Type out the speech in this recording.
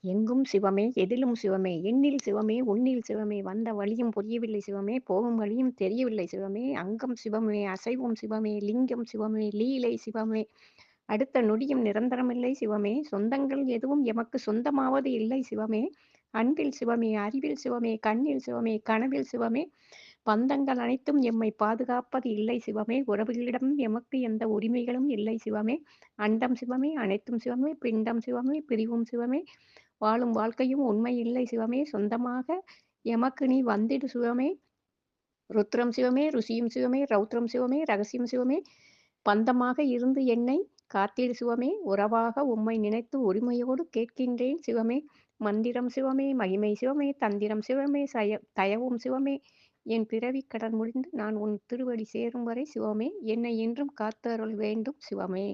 எங்கும் சிவமே, எதிலும் சிவமே, எண்ணில் சிவமே, உன்னில் சிவமே, வந்த வழியும் புரியவில்லை சிவமே, போகும் வழியும் தெரியவில்லை சிவமே, அங்கம் சிவமே, அசைவும் சிவமே, லிங்கம் சிவமே, லீலை சிவமே, அடுத்த நொடியும் நிரந்தரமில்லை சிவமே, சொந்தங்கள் எதுவும் எமக்கு சொந்தமாவது இல்லை சிவமே, அன்பில் சிவமே, அறிவில் சிவமே, கண்ணில் சிவமே, கனவில் சிவமே, பந்தங்கள் அனைத்தும் எம்மை பாதுகாப்பது இல்லை சிவமே, உறவுகளிடம் எமக்கு எந்த உரிமைகளும் இல்லை சிவமே, அண்டம் சிவமே, அனைத்தும் சிவமே, பிண்டம் சிவமே, பிரிவும் சிவமே, வாழும் வாழ்க்கையும் உண்மை இல்லை சிவமே, சொந்தமாக எமக்கு நீ வந்திடு சிவமே, ருத்ரம் சிவமே, ருசியும் சிவமே, ரௌத்ரம் சிவமே, ரகசியம் சிவமே, பந்தமாக இருந்து என்னை காத்திடு சிவமே, உறவாக உம்மை நினைத்து உரிமையோடு கேட்கின்றேன் சிவமே, மந்திரம் சிவமே, மகிமை சிவமே, தந்திரம் சிவமே, தயவும் சிவமே, என் பிறவிக் கடன் முடிந்து நான் உன் திருவடி சேரும் வரை சிவமே, என்னை என்றும் காத்து அருள் வேண்டும் சிவமே.